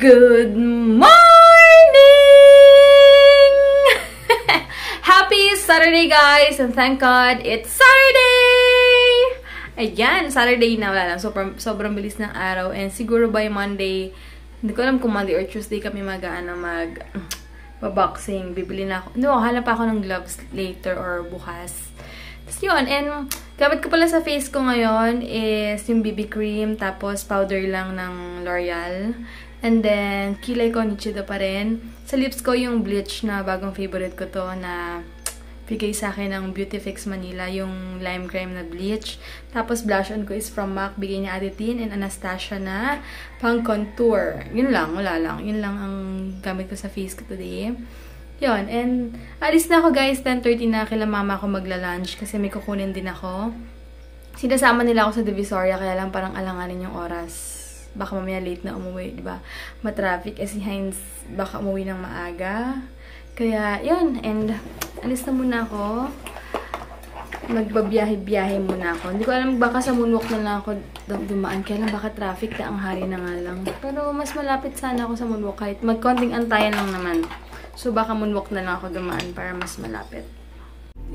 Good morning! Happy Saturday, guys! And thank God, it's Saturday! Ayan, Saturday na. Wala lang. Sobrang bilis ng araw. And siguro by Monday, hindi ko alam kung Monday or Tuesday kami mag-boxing. Bibili na ako. No, hanap pa ako ng gloves later or bukas. Tapos yun. And gamit ko pala sa face ko ngayon is yung BB cream. Tapos powder lang ng L'Oreal. And then, kilay ko, Nichido pa rin. Sa lips ko, yung bleach na bagong favorite ko to na bigay sa akin ng Beautifix Manila, yung lime cream na bleach. Tapos, blush on ko is from MAC. Bigay niya Aditin and Anastasia na pang contour. Yun lang, wala lang. Yun lang ang gamit ko sa face ko today. Yun, and alis na ako guys. 10:30 na kila mama ako magla-lunch kasi may kukunin din ako. Sinasama nila ako sa Divisoria kaya lang parang alanganin yung oras. Baka mamaya late na umuwi, diba? Ma-traffic. Si Heinz baka umuwi ng maaga. Kaya, yun. And, alis na muna ako. Magbabiyahe-biyahe muna ako. Hindi ko alam, baka sa moonwalk na lang ako dumaan. Kaya lang, baka traffic na ang hari na nga lang. Pero, mas malapit sana ako sa moonwalk kahit magkonting antayan lang naman. So, baka moonwalk na lang ako dumaan para mas malapit.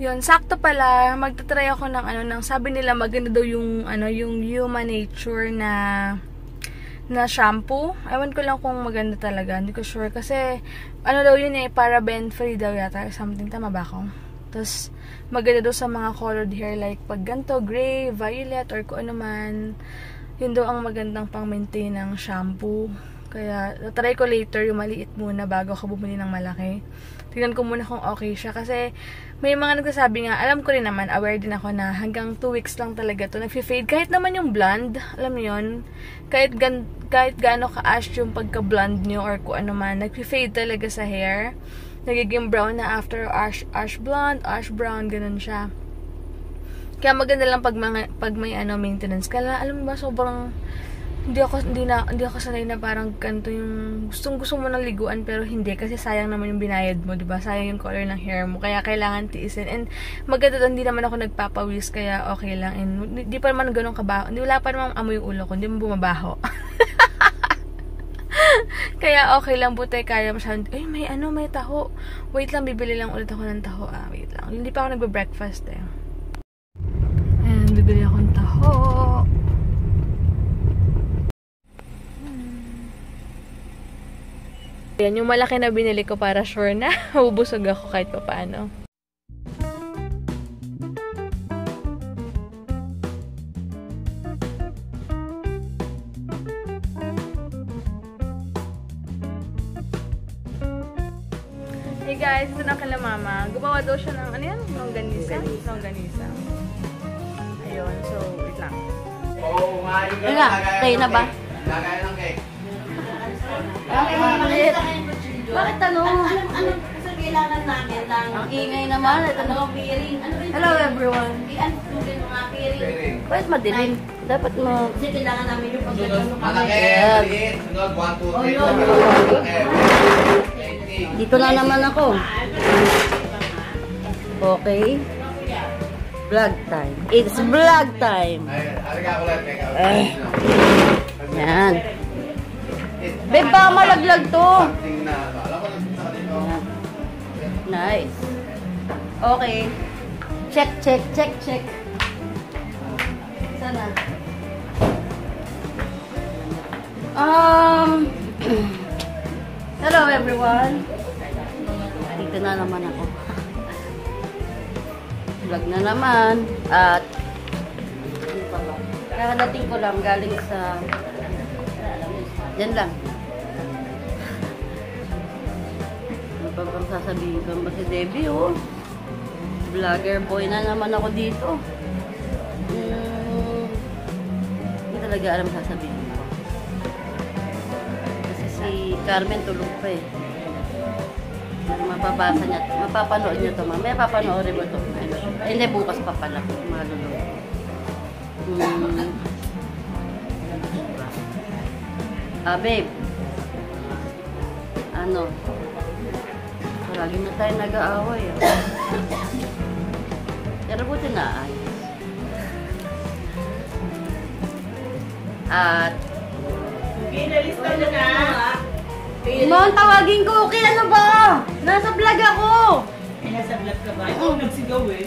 Yun, sakto pala. Magtatry ako ng sabi nila maganda daw yung, yung Human Nature na shampoo. Ewan ko lang kung maganda talaga. Hindi ko sure. Kasi, daw yun paraben free daw yata or something. Tama ba ako? Tapos, maganda daw sa mga colored hair like pag ganito, gray, violet, or kung ano man. Yun daw ang magandang pang-maintain ng shampoo. Kaya, try ko later yung maliit muna bago ako bumili ng malaki. Tignan ko muna kung okay siya. Kasi, may mga nagsasabi nga, alam ko rin naman, aware din ako na hanggang 2 weeks lang talaga to nag-fade. Kahit naman yung blonde, alam mo yun, kahit gaano ka-ash yung pagka-blonde nyo or kung ano man, nag-fade talaga sa hair. Nagiging brown na after ash blonde, ash brown, ganun siya. Kaya maganda lang pag may maintenance. Kaya alam mo ba, sobrang hindi ako sanay na parang kanto yung gusto mo ng liguan pero hindi kasi sayang naman yung binayad mo, 'di ba? Sayang yung color ng hair mo kaya kailangan tiisin. And maganda hindi naman ako nagpapawis kaya okay lang. And hindi pa naman ganoon kabaho. Hindi wala pa naman amoy yung ulo ko, hindi mo bumabaho. Kaya okay lang buti kaya masyadong, may taho. Wait lang, bibili lang ulit ako ng taho. Wait lang. Hindi pa ako nagbe-breakfast eh. And bibili ako ng taho. Yan, yung malaki na binili ko para sure na mabubusog ako kahit pa paano. Hey guys, ito na kala mama. Gumawa daw siya ng, longganisa? Longganisa. Ayun, so, wait lang. Oo, maaari ka na. Tayo na ba? Lagay ng cake. Bakit ano Kasi kailangan namin lang. ang ingay naman? Ito Piring. Hello everyone. I-unplugin mga piring. Bakit madilim? Dapat Kasi kailangan namin yung pagkakano Malaki, maliit. Sunod, 1, 2, 3. Dito na naman ako. Okay. Vlog time. It's vlog time. Alaga ko lang, teka. Yan. Babe, baka malaglag to. Something na, alam ko lang sa kanito. Nice. Okay. Check. Sana. Hello everyone. Dito na naman ako. Vlog na naman. At ano pa ba? Kakadating ko lang galing sa yan lang. Ano pa bang sasabihin ko ba si Debbie, oh? Vlogger boy na naman ako dito. Hindi talaga alam sasabihin ko. Kasi si Carmen tulog pa eh. Mapapasa niya, mapapanood niya to, mamaya papanoorin mo to. Ay, hindi, bukas pa pala. Malulog. Babe. Lagi na tayo nag-aaway. Pero buti na ayos. At Pinalista na na. Mga tawagin ko, okay, ano ba? Nasa vlog ako. Nasa vlog ka ba? Ikaw nagsigaw eh.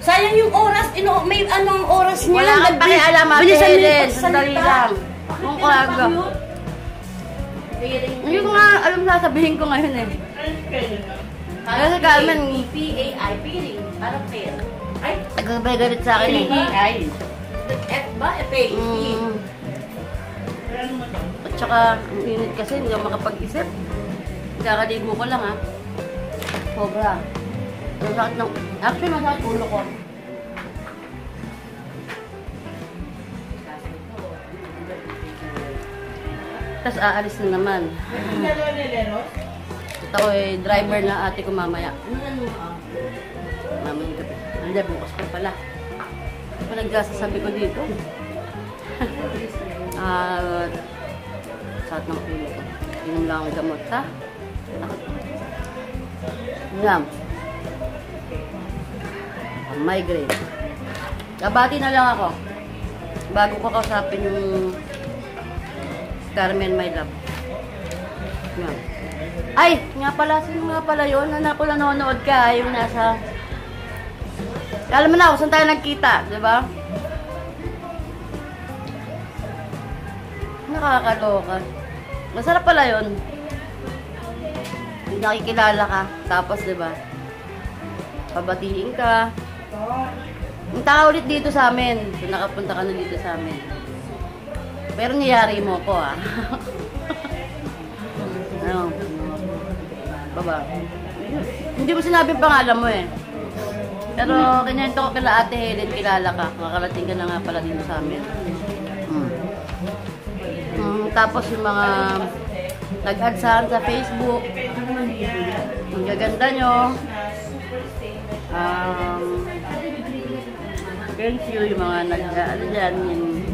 Sayang yung oras, may anong oras niya. Wala kang pakialam, Ate Bilisan mo yung Helen. pagsalita. Sandali lang. Kung kaga. Hindi ko nga alam sasabihin ko ngayon eh. Kasi Carmen, P-A-I, piring. Parang pair. Ay, nagkabay galit sa akin eh. P-A-I. F ba? F-A. Mm. At saka, ang init kasi, hindi ako makapag-isip. Kakaligo ko lang ha. Sobra. Masakit ng... Actually, masakit ulo ko. Tapos aalis na naman. At ako eh, driver na ate ko mamaya. Mamaya gabi. Hindi, bukas pa pala. Ano pa nagsasabi ko dito? Sakit ng ulo ko. Inom lang ang gamot, ha? Ngam. Migraine. Kabati na lang ako. Bago ko kausapin yung Carmen, my love. Ngam. Ay! Nga pala, sino nga pala yun? Anak ko nanonood ka. Yung nasa... Alam mo na, saan tayo nagkita, di ba? Nakakaloka. Masarap pala yun. Nakikilala ka. Tapos, di ba? Pabatiin ka. Punta ka ulit dito sa amin. So, nakapunta ka na dito sa amin. Pero niyari mo ko, ah. Ano? Baba. Hindi mo sinabing pangalan mo, eh. Pero, kinento ko kila Ate Helen, kilala ka. Makakarating ka na nga pala dito sa amin. Tapos yung mga nag-add sa Facebook, ang gaganda nyo. Thank you yung mga nag-add dyan, yung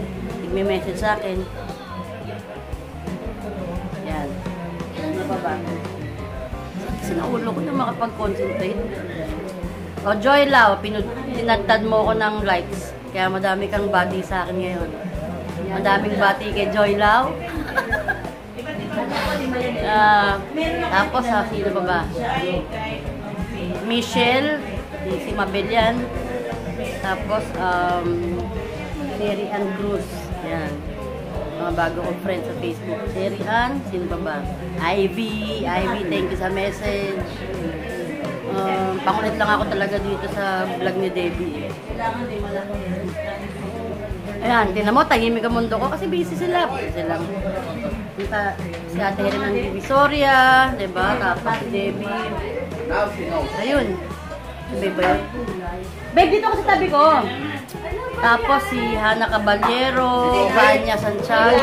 nagme-message sa akin. Yan. Ano pa ba? Sinaulo ko na makapag-concentrate. O Joy Lau, tinatad mo ko ng likes. Kaya madami kang bati sa akin ngayon. Madaming bati kay Joy Lau. Tapos sino pa ba? Michelle, si Mabel yan. Tapos, Sherry Ann Cruz. Yan. Mga bago kong friends sa Facebook. Sherry Ann, sino pa ba? Ivy, thank you sa message. Pangulit lang ako talaga dito sa vlog ni Debbie. Ayan, tinan mo, tahimik ang mundo ko kasi busy sila. Busy lang. Si Ate Helen ng Divisoria, diba? Tapos si Debbie. Ayun. Sabi ba yun? Babe, dito ko sa tabi ko. Tapos si Hana Caballero, Vanya Santiago.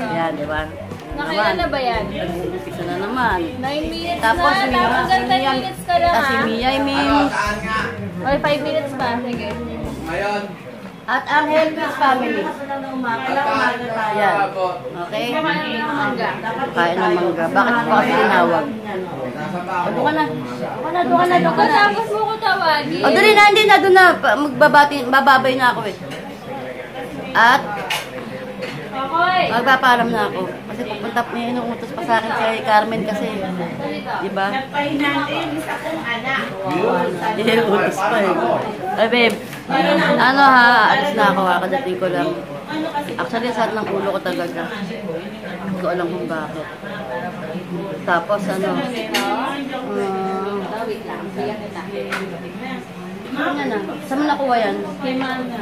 Ayan, diba? Nakailan na ba yan? Umpisa na naman. 9 minutes Tapos na. Dapat 10 minutes ka lang, si Mia Mims. Saan nga? Okay, 5 minutes pa. Sige. Ngayon. At ang Helvis family. Yan. Okay? Kain ng mangga. Bakit pa kasi tinawag? Doon ka na. Tapos mo ko tawagin. O, dali na, hindi na. Doon na. Bababay na ako eh. At, Okay. magpapaalam na ako. Kasi pupunta, may inuutos pa sa akin si Carmen kasi. Diba? Nagpahinantin sa kong anak. Inuutos pa eh. Ay, babe. Ano ha, alis na ako ha. Kadating ko lang. Actually, sakit ng ulo ko talaga. Hindi ko alam kung bakit. Tapos, ano. Ano na? Saan mo nakuha yan? Kay Mama.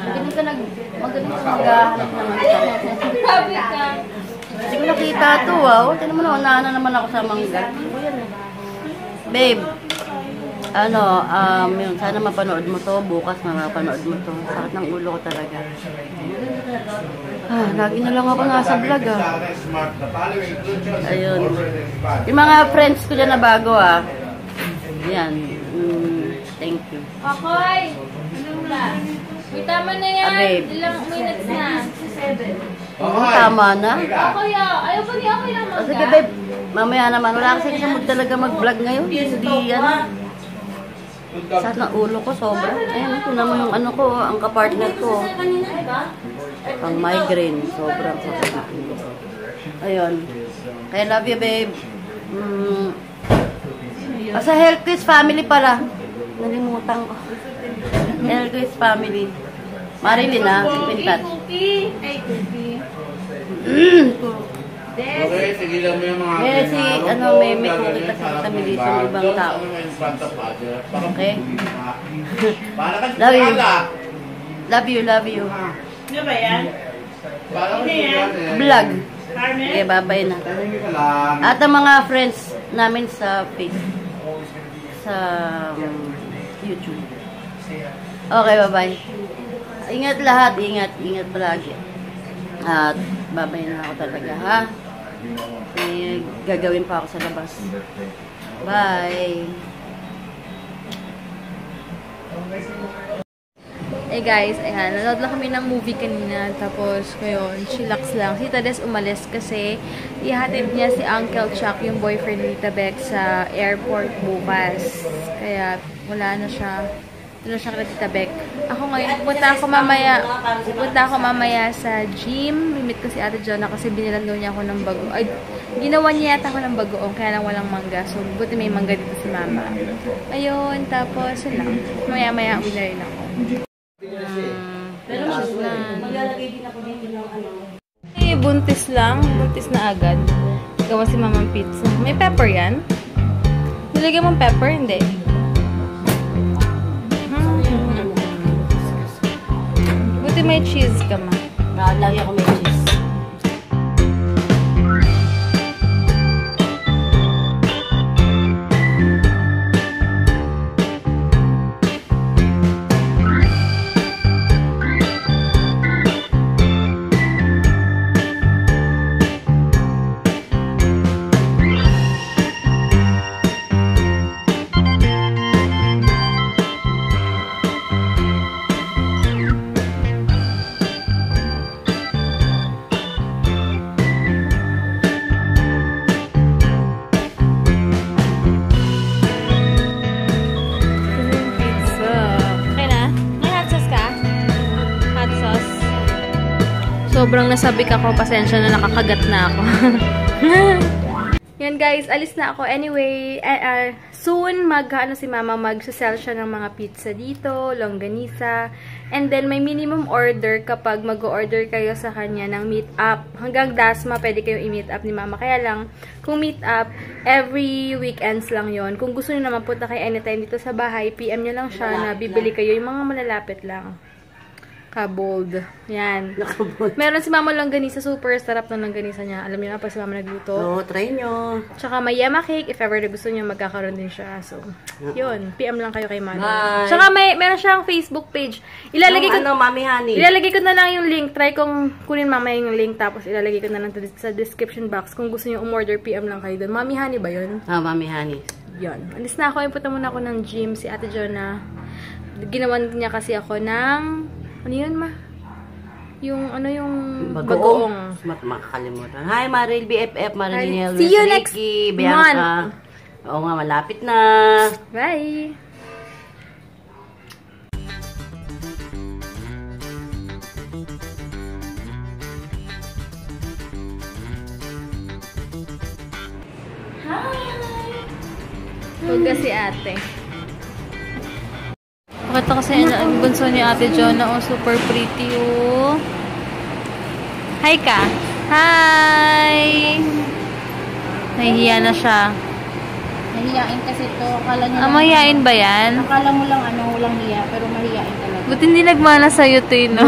Magaling ka maghahanap naman ka. Sabi ka. Hindi ko nakita ito, wow. Tinan mo na, unahan na naman ako sa mangga. Babe, ano, yun, sana mapanood mo to. Bukas mapanood mo to. Sakit ng ulo ko talaga. Lagi na lang ako nasa vlog, Ayun. Yung mga friends ko dyan na bago, Yan. Thank you. Okay. Anong na? May tama na yan. Babe. Ilang minutes na? 7. Tama na. Okay, ayaw pa niya ako lang O sige, babe. Mamaya naman. Wala kasi sa mood talaga mag-vlog ngayon. Hindi yan. Sakit ng ulo ko, sobra. Ayan, ito naman yung ano ko, ang kapartner ko. Pang migraine. Sobrang sakit ng ulo ko. Ayun. I love you, babe. Sa Hellquiz family pala. Nalimutan ko. Hellquiz family. Marilyn na, pintat. Cookie. Ay, cookie. Okay, sige lang mo yung mga Eh, si, ano, may cookie kasi kami dito ng ibang tao. Okay? Para kasi Love you. sala. Love you, love you. Ano ba yan? Para kasi yan. Vlog. Carmen? Okay, babay na. Hindi ka lang. At ang mga friends namin sa Facebook. Sa YouTube. Okay, bye-bye. Ingat lahat, ingat palagi. At babay na ako talaga, ha? May gagawin pa ako sa labas. Bye! Eh guys, ayan, nanood lang kami ng movie kanina, tapos ngayon, chillax lang. Si Tades umalis kasi ihatid niya si Uncle Chuck, yung boyfriend ni Tabek, sa airport bukas. Kaya wala na siya. Doon na siya kaya Tabek. Ako ngayon, pupunta ako mamaya sa gym. Mimit ko si Ate Jonah kasi binilan daw niya ako ng bago. Ay, ginawa niya yata ako ng bagoong, kaya lang walang mangga. So, buti may mangga dito si Mama. Ayun, tapos yun lang. Maya-maya uwi na rin ako. Pero maglalagay din ako dito ng ano. Eh, buntis lang. Buntis na agad. Gawa si Mamang Pizza. May pepper yan? Nilagyan mong pepper? Hindi. Buti may cheese ka, Ma. Lagi ako may cheese. Sobrang nasabik ako. Pasensya na, nakakagat na ako. Yan guys, alis na ako. Anyway, soon si Mama, mag-sell siya ng mga pizza dito, longganisa. And then, may minimum order kapag mag-order kayo sa kanya ng meet up. Hanggang Dasma, pwede kayo i-meet up ni Mama. Kaya lang, kung meet up, every weekends lang yon. Kung gusto niyo naman punta kayo anytime dito sa bahay, PM niyo lang siya na bibili kayo. Yung mga malalapit lang. Kabold. Yan. Meron si Mama longganisa. Super sarap ng longganisa niya. Alam niyo na pa si Mama nagluto. So, try nyo. Tsaka may yama cake. If ever na gusto niyo, magkakaroon din siya. So, yun. PM lang kayo kay Mama. Bye. Tsaka meron siyang Facebook page. Ilalagay ko, Mami Honey. ilalagay ko na lang yung link. Try kong kunin mamaya yung link. Tapos ilalagay ko na lang sa description box. Kung gusto niyo umorder, PM lang kayo doon. Mami Honey ba yun? Mami Honey. Yun. Alis na ako. Punta muna ako ng gym. Si Ate Jonah. Ginawan niya kasi ako ng... Ano yun, Ma? Yung, yung bagoong. Makakalimutan. Hi, Maril, BFF, Maril, See you next Bianca. Oo nga, malapit na. Bye! Huwag si ate. Pakita kasi ang bunso ni Ate Jonah. Oh, super pretty, oh. Hi ka. Hi! Nahihiya na siya. Nahiyain kasi to. Akala niya Mahihain ba yan? akala mo lang walang hiya, pero mahiyain talaga. Buti hindi nagmana sa'yo to, no?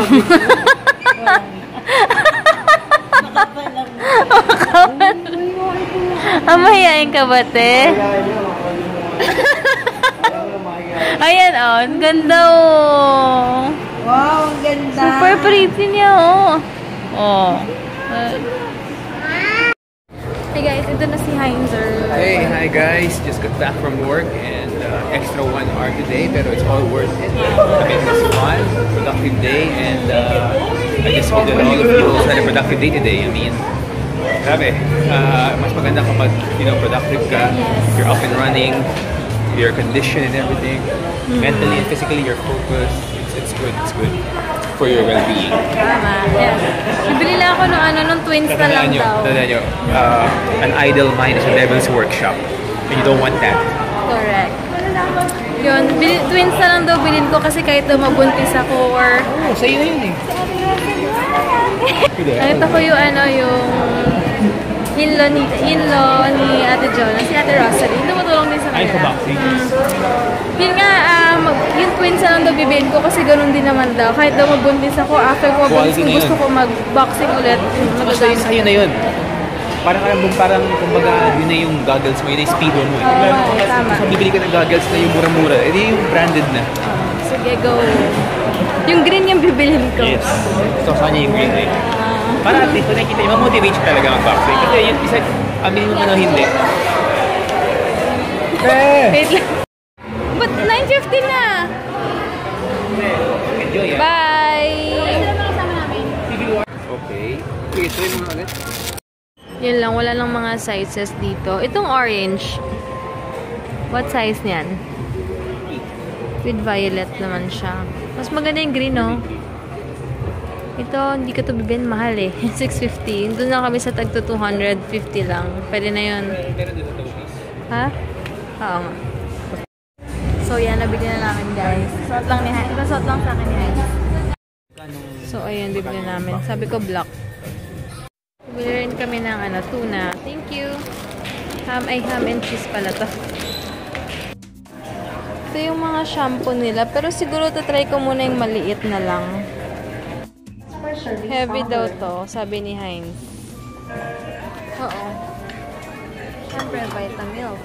Mahihain ka ba, te? Ayan, oh. Ang ganda, oh. Wow, ang ganda. Super pretty niya, oh. Oh. Hey guys, ito na si Heinzer. Hey, hi guys. Just got back from work and extra 1 hour today, pero it's all worth it. I mean, it was fun, productive day, and I just hope that all of you had a productive day today. I mean, grabe, mas maganda kapag, productive ka, you're up and running, your condition and everything, mentally and physically you're focused. It's good, it's good. for your well-being. Tama. Yes. Bibili lang ako nung twins na lang daw. Tandaan nyo, an idle mind is a devil's workshop. And you don't want that. Correct. Yun, twins na lang daw bilhin ko kasi kahit daw mabuntis ako or... Oh, sa'yo na yun eh. Nakita ko yung in-law ni Ate Jonah, si Ate Rosalie. Tumutulong din sa kanila. Ay, pa-boxing. Yun nga, yung twins na lang daw bibilhin ko kasi ganun din naman daw. Kahit daw mabuntis ako, after ko mabuntis, kung gusto ko mag-boxing ulit, Basta yun sa'yo na yun. Parang kumbaga, yun na yung goggles mo, yun na yung speedo mo. Tama. So, bibili ka ng goggles na yung mura-mura, edi yung branded na. Sige, go. Yung green yung bibilhin ko. Yes. So, saan niya yung green eh? Para at least, nakikita yung motivate siya talaga mag-boxing. Kasi yung isa, aminin mo na hindi. Wait lang. But 9:50 na! Enjoy yan. Bye! Okay. Sige, tuloy mo ulit. Yun lang, wala lang mga sizes dito. Itong orange, what size niyan? With violet naman siya. Mas maganda yung green, no? Ito, hindi ko ito bibin. Mahal eh. 650. Doon na kami sa tagto 250 lang. Pwede na yun. Meron din sa Tobies. Ha? Oo nga. So, yan. Nabili na namin, guys. Suot lang ni Heinz. Ito, suot lang sa akin ni Heinz. So, ayan. Bibili namin. Sabi ko, black. Bili rin kami ng tuna. Thank you. Ham and cheese pala to. Ito yung mga shampoo nila. Pero siguro try ko muna yung maliit na lang. Heavy daw to, sabi ni Heinz. Oo. Siyempre, Vitamilk.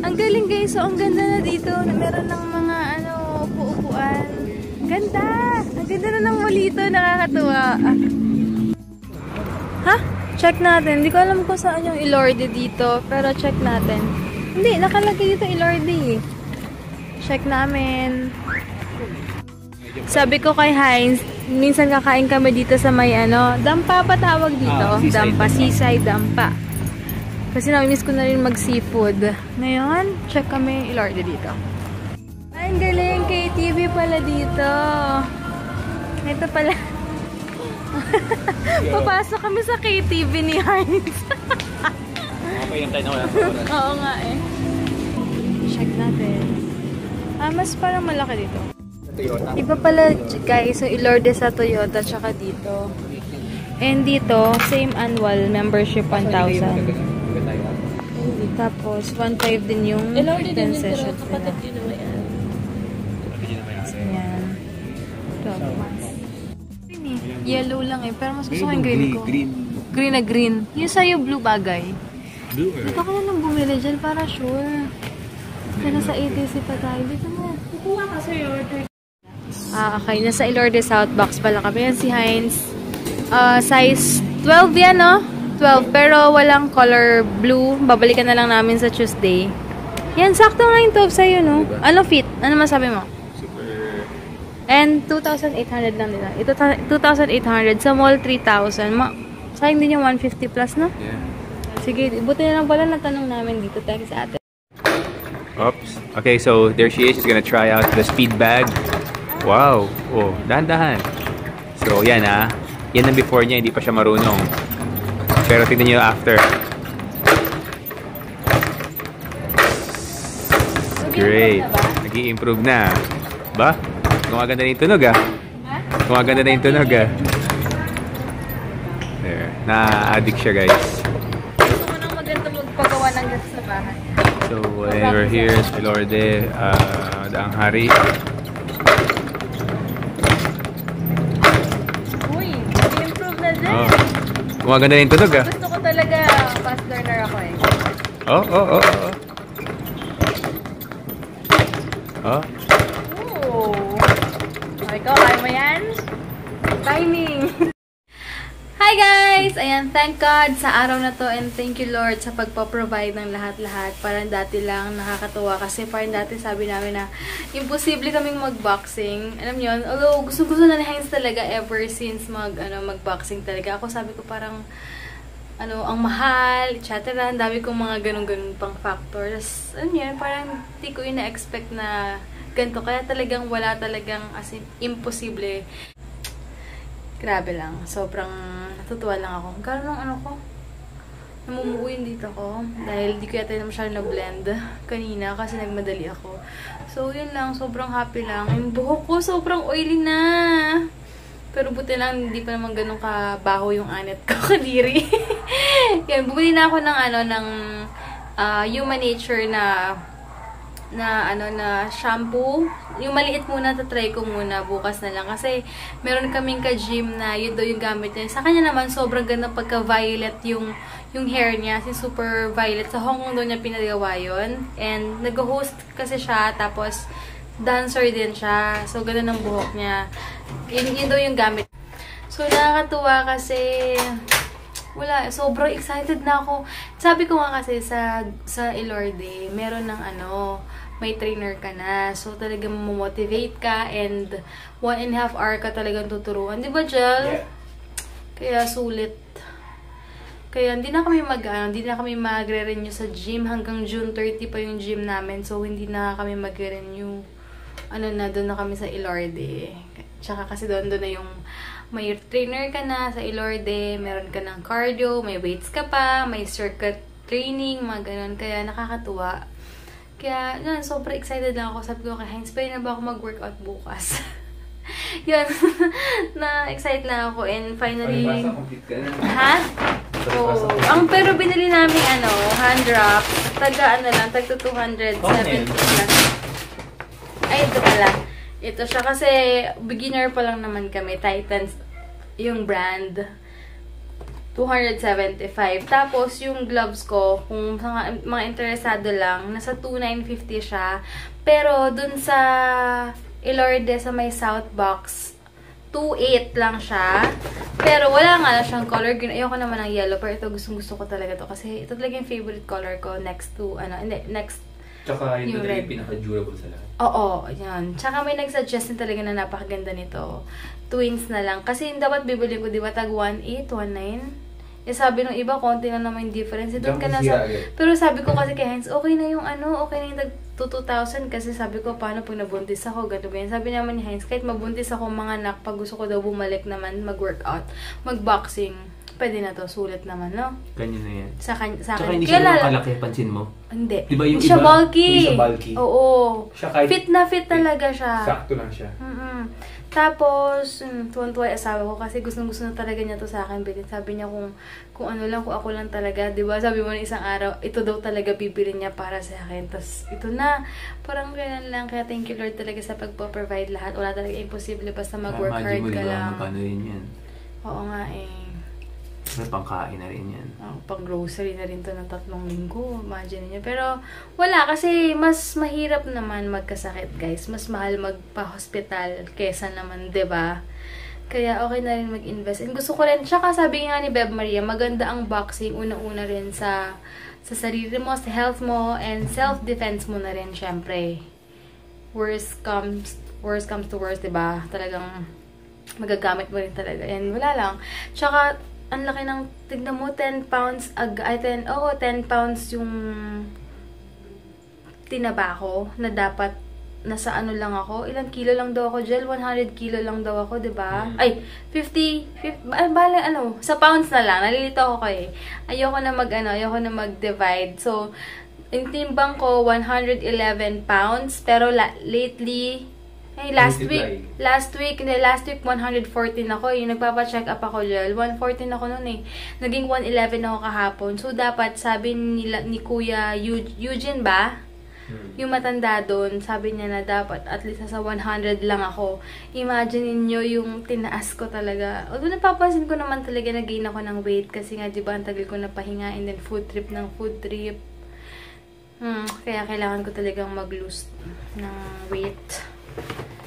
Ang galing guys. So, ang ganda na dito. Meron ng mga upu-upuan. Ganda! Ang ganda na ng malito. Nakakatuwa. Ha? Check natin. Hindi ko alam kung saan yung Ilorde dito. Pero check natin. Hindi, nakalagay dito Ilorde. Check namin. Sabi ko kay Heinz, minsan kakain kami dito sa may dampa pa tawag dito. Dampa, seaside dampa. Kasi namimiss ko na rin mag-seafood. Ngayon, check kami Ilorde dito. Ay, ang galing. KTV pala dito. Ito pala. Papasok kami sa KTV ni Heinz. Okay, yung tayo na wala sa oras. Oo nga eh. Check natin. Mas parang malaki dito. Toyota. Iba pala guys, so Ilorde sa Toyota tsaka dito. And dito, same annual membership 1,000. Tapos 1,500 din yung 10 sessions nila. Yan. 12 months. Yellow lang eh, pero mas gusto ko yung green ko. Green na green. Yung sa'yo blue bagay. Blue or? Dito ka na nang bumili dyan para sure. Kaya nasa ATC pa tayo. Dito na. Kukuha ka sa'yo. Okay. Nasa Ilorde Southbox pala kami. Yan si Heinz. Size 12 yan, no? 12. Pero walang color blue. Babalikan na lang namin sa Tuesday. Yan, sakto nga yung 12 sa'yo, no? Ano fit? Ano masabi mo? And 2,800 lang nila. Ito 2,800. Sa mall, 3,000. Sayang din yung 150 plus, no? Yeah. Sige, buti na lang pala natanong namin dito tayo sa ate. Oops. Okay, so there she is. She's gonna try out the speed bag. Wow. Oh, dahan-dahan. So, yan ah. Yan ang before niya. Hindi pa siya marunong. Pero tignan niyo after. Great. Nag-i-improve na. Ba? Gumaganda na yung tunog ah. Gumaganda na yung tunog ah. There. Na-addict siya guys. Gusto ko nang maganda magpagawa ng gas sa bahay. So, we're here sa Ilorde, Daang Hari. Uy, improve na din. Oh. Gumaganda na yung tunog ah. Gusto ko talaga fast learner ako eh. Oh. Oh. Ooh. Ikaw, kaya mo yan? Timing! Hi guys! Ayan, thank God sa araw na to and thank you Lord sa pagpaprovide ng lahat-lahat. Parang dati lang nakakatuwa kasi parang dati sabi namin na imposible kaming mag-boxing. Alam niyo yun? Although gusto-gusto na ni Heinz talaga ever since mag-boxing talaga. Ako sabi ko parang ang mahal, etc. Ang dami kong mga ganun-ganun pang factors. Alam niyo, parang hindi ko ina-expect na ganito. Kaya talagang wala talagang as in, imposible. Grabe lang. Sobrang natutuwa lang ako. Karon ng ano ko, namumuo yung dito ko. Dahil di ko yata na masyado na-blend kanina kasi nagmadali ako. So, yun lang. Sobrang happy lang. Yung buhok ko, sobrang oily na. Pero buti lang, hindi pa naman ganun kabaho yung anet ko, kadiri. Yan, bumili na ako ng Human Nature na shampoo. Yung maliit muna, tatry ko muna bukas na lang. Kasi meron kaming ka-gym na yun daw yung gamit niya. Sa kanya naman, sobrang ganda pagka-violet yung hair niya. Si super violet. Sa Hong Kong daw niya pinagawa yun. And nag-host kasi siya. Tapos, dancer din siya. So, ganda ng buhok niya. Yun daw yung gamit. So, nakakatuwa kasi wala, sobrang excited na ako. Sabi ko nga kasi sa Ilorde, meron ng may trainer ka na. So, talagang motivate ka and 1.5 hour ka talagang tuturuan. Di ba, Jel? Yeah. Kaya sulit. Kaya hindi na kami magre-renew sa gym. Hanggang June 30 pa yung gym namin. So, hindi na kami magre-renew. Doon na kami sa Ilorde. Tsaka kasi doon na yung may trainer ka na sa Ilorde, meron ka ng cardio, may weights ka pa, may circuit training, mga ganun. Kaya nakakatuwa. Kaya, yun, sobrang excited lang ako. Sabi ko kay Heinz, pwede na ba ako mag-workout bukas? Yun, na-excited lang ako. And finally, ha? Oh. Pero binili namin hand wraps. Tagga 270 lang. Ay, ito pala. Ito siya kasi beginner pa lang naman kami. Titans yung brand. 275. Tapos yung gloves ko, kung mga interesado lang, nasa 2,950 siya. Pero dun sa Ilorde sa may South Box, 2,800 lang siya. Pero wala nga na siyang color green. Ayoko naman ng yellow. Pero ito gustong-gusto ko talaga to. Kasi ito talaga yung favorite color ko next to, next. Tsaka ito talaga yung pinaka-durable sa lahat. Oo, yan. Tsaka may nag-suggest din talaga na napakaganda nito. Twins na lang. Kasi yung dapat bibili ko, di ba, tag 1,800, 1,900? Eh, sabi ng iba, konti na naman yung difference. Doon ka na sa... Pero sabi ko kasi kay Heinz, okay na yung okay na yung tag 2,000. Kasi sabi ko, paano pag nabuntis ako, ganito ganyan. Sabi naman ni Heinz, kahit mabuntis ako mga anak, pag gusto ko daw bumalik naman, mag-workout, mag-boxing, pwede na to, sulit naman, no? Ganyan na yan. Sa akin. Tsaka hindi siya naman kalaki, pansin mo? Hindi. Diba yung siya iba? bulky. Hindi siya bulky. Oo. Siya kahit fit na fit talaga siya. Sakto lang siya. Tapos, tuwan-tuwa yung asawa ko kasi gustong-gusto na talaga niya to sa akin. Sabi niya kung ako lang talaga. Diba? Sabi mo na isang araw, ito daw talaga bibili niya para sa akin. Tapos, ito na. Parang ganyan lang. Kaya thank you Lord talaga sa pagpo-provide lahat. Wala talaga imposible basta mag-work hard ka lang. Magkano rin yan? Oo nga eh. May pangkain na rin yan. Pang grocery na rin to ng 3 linggo. Imagine niyo. Pero wala kasi mas mahirap naman magkasakit, guys. Mas mahal magpa-hospital kesa naman, 'di ba? Kaya okay na rin mag-invest. And gusto ko rin, tsaka sabi nga ni Beb Maria, maganda ang boxing una-una rin sa sarili mo, sa health mo, and self-defense mo na rin, syempre. Worst comes to worst, 'di ba? Talagang magagamit mo rin talaga. And wala lang. Tsaka ang laki ng, tignan mo, 10 pounds, 10 pounds yung tinaba ko, na dapat, nasa lang ako, ilang kilo lang daw ako, Jel, 100 kilo lang daw ako, diba? Ay, 50, sa pounds na lang, nalilito ako eh. Ayoko na mag-divide. So, yung timbang ko, 111 pounds, pero lately, last week 114 ako. Yung nagpapa-check up ako, Jel. 114 ako noon eh. Naging 111 ako kahapon. So, dapat, sabi ni Kuya Eugene ba? Yung matanda doon, sabi niya na dapat at least sa 100 lang ako. Imagine niyo yung tinaas ko talaga. Although napapansin ko naman talaga na-gain ako ng weight kasi nga, diba, ang tagal ko napahinga and then food trip. Kaya kailangan ko talagang mag-lose ng weight.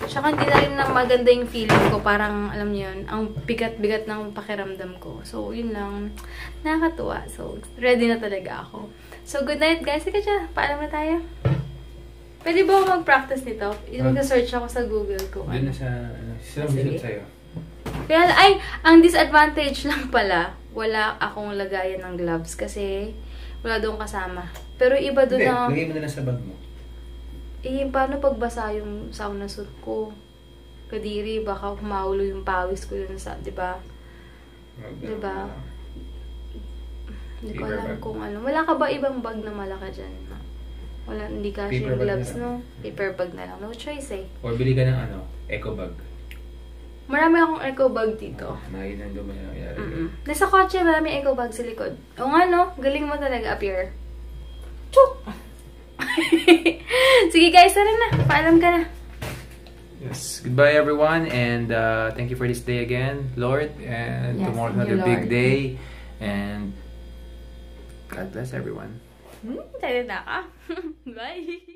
Tsaka hindi na rin maganda yung feeling ko. Parang, alam niyo yun, ang bigat-bigat ng pakiramdam ko. So, yun lang. Nakakatuwa. So, ready na talaga ako. So, good night, guys. Sige siya. Paalam na tayo. Pwede ba ako mag-practice nito? Mag-search ako sa Google ko. Doon na sa, sinabihin sa'yo. Kaya, ang disadvantage lang pala, wala akong lagayan ng gloves kasi wala doon kasama. Pero iba doon na... Lagay mo na lang sa bag mo. Eh, paano pagbasa yung sauna suit ko? Kadiri, baka humaulo yung pawis ko dun sa, di ba? Di ba? Hindi ko Paper alam bag. kung ano. Wala ka ba ibang bag na malaki dyan? Wala, hindi ka Paper yung bag gloves, na lang. no? Paper bag na lang. No choice eh. Or bili ka ng eco bag. Marami akong eco bag dito. Mahinan doon mo yung nangyari. Nasa kotse, marami eco bag sa likod. O nga, no? Galing mo talaga, appear. Chuk! Sige guys, tara na. Paalam ka na. Yes. Goodbye, everyone, and thank you for this day again, Lord. And Yes, tomorrow's thank you, another big Lord. day. And God bless everyone. Tayo na ka. Bye!